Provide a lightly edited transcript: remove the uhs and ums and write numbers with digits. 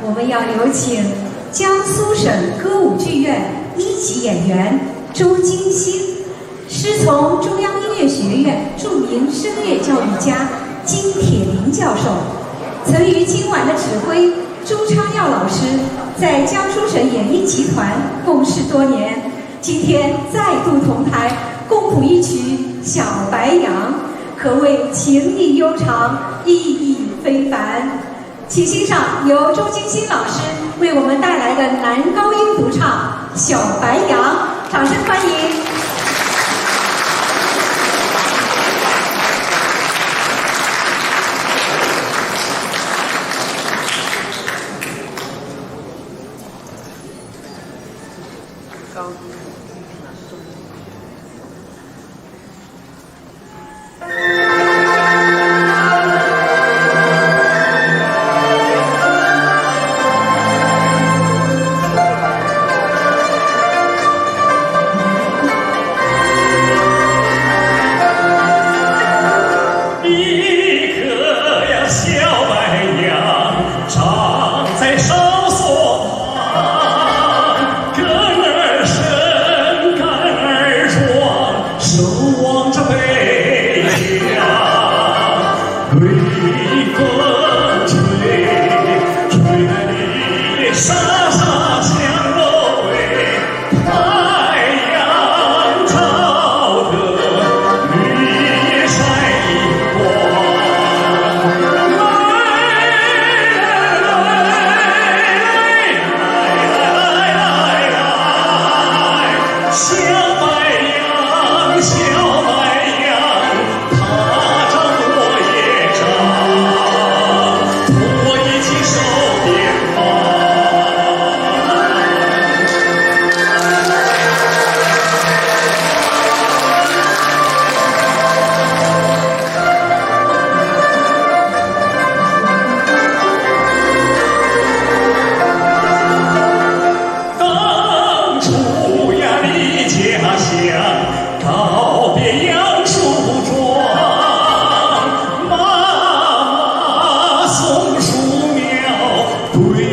我们要有请江苏省歌舞剧院一级演员周金星，师从中央音乐学院著名声乐教育家金铁林教授，曾与今晚的指挥朱昌耀老师在江苏省演艺集团共事多年，今天再度同台共谱一曲《小白杨》，可谓情意悠长，意义非凡。请欣赏由周金星老师为我们带来的男高音独唱《小白杨》，掌声欢迎。对。